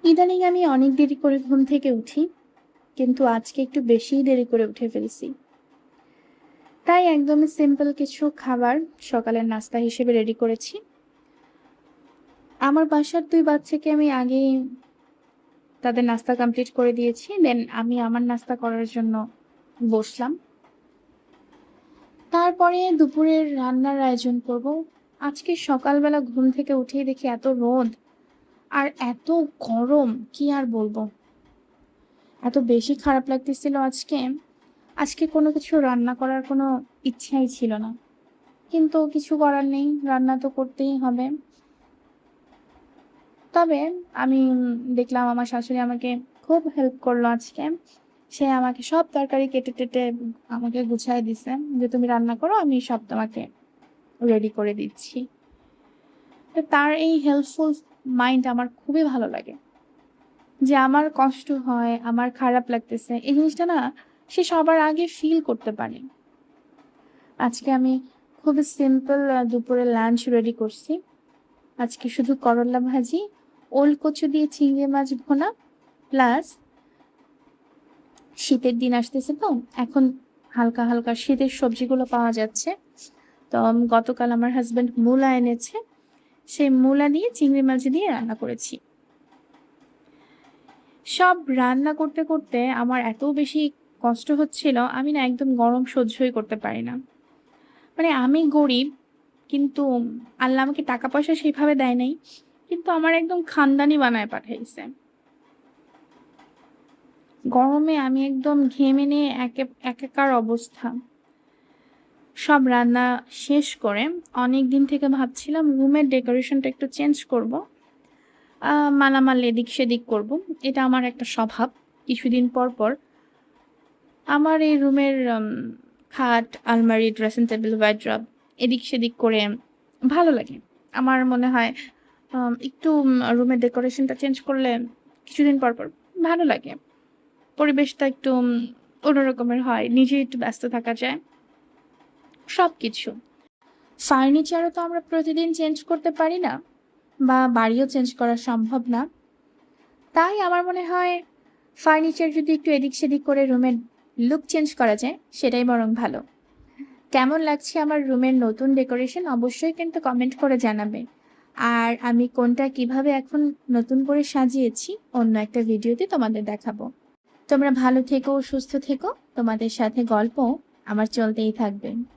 ইদানিং আমি অনেক দেরি করে ঘুম থেকে উঠি, কিন্তু আজকে একটু বেশিই দেরি করে উঠে ফেলছি। তাই একদমই সিম্পল কিছু খাবার সকালের নাস্তা হিসেবে রেডি করেছি। আমার বাসার ২ বাচ্চাকে আমি আগেই তাদের নাস্তা কমপ্লিট করে দিয়েছি। দেন আমি আমার নাস্তা করার জন্য বসলাম। তারপরে দুপুরের রান্নার আয়োজন করব। আজকে সকালবেলা ঘুম থেকে উঠেই দেখি এত রোদ আর এত গরম, কি আর বলবো। এত বেশি খারাপ লাগতেছিল আজকে। আজকে কোনো কিছু রান্না করার কোনো ইচ্ছাই ছিল না। কিন্তু কিছু করার নেই, রান্না তো করতেই হবে। তবে আমি দেখলাম আমার শাশুড়ি আমাকে খুব হেল্প করলো আজকে। সে আমাকে সব তরকারি কেটে-টেটে আমাকে গুছায় দিছে যে, "তুমি রান্না করো, আমি সব তোমাকে রেডি করে দিচ্ছি।" তো তার এই হেল্পফুল মাইন্ড আমার খুবই ভালো লাগে। যে আমার কষ্ট হয়, আমার খারাপ লাগতেছে, এই জিনিসটা না সে সবার আগে ফিল করতে পারে। আজকে আমি খুবই সিম্পল দুপুরে লাঞ্চ রেডি করছি। আজকে শুধু করল্লা ভাজি, ওল কচু দিয়ে চিংড়ি মাছ ভুনা, প্লাস শীতের দিন আসতেছে তো, এখন হালকা, হালকা শীতের সবজিগুলো পাওয়া যাচ্ছে। তো গতকাল আমার হাসব্যান্ড মূলা এনেছে। সেই মূলা দিয়ে চিংড়ি মাছ দিয়ে রান্না করেছি। সব রান্না করতে, করতে আমার এত বেশি কষ্ট হচ্ছিল, আমি না একদম গরম সহ্যই করতে পারি না। মানে আমি গরিব, কিন্তু আল্লাহ আমাকে টাকা-পয়সা সেভাবে দেয় নাই। কিন্তু আমার একদম খানদানি বানায় পাঠাইছে। গরমে আমি একদম ঘেমে নিয়ে একাকার অবস্থা। সব রান্না শেষ করে অনেকদিন থেকে ভাবছিলাম রুমের ডেকোরেশনটা একটু চেঞ্জ করব। মালামাল এদিক-সেদিক করব। এটা আমার একটা স্বভাব। কিছুদিন পর, পর আমার এই রুমের খাট, আলমারি, ড্রেসিং টেবিল, ওয়ারড্রব এদিক-সেদিক করে ভালো লাগে। আমার মনে হয় একটু রুমের ডেকোরেশনটা চেঞ্জ করলে কিছুদিন পর, পর ভালো লাগে। পরিবেশটা একটু অন্য রকমের হয়। নিজে একটু ব্যস্ত থাকা যায়। সবকিছু। ফার্নিচারও তো আমরা প্রতিদিন চেঞ্জ করতে পারি না, বা বাড়িও চেঞ্জ করা সম্ভব না। তাই আমার মনে হয় ফার্নিচার যদি একটু এদিক-সেদিক করে রুমের লুক চেঞ্জ করা যায়, সেটাই বরং ভালো। কেমন লাগছে আমার রুমের নতুন ডেকোরেশন অবশ্যই কিন্তু কমেন্ট করে জানাবে। আর আমি কোনটা কিভাবে এখন নতুন করে সাজিয়েছি অন্য একটা ভিডিওতে তোমাদের দেখাবো। তোমরা ভালো থেকো, সুস্থ থেকো। তোমাদের সাথে গল্প আমার চলতেই থাকবে।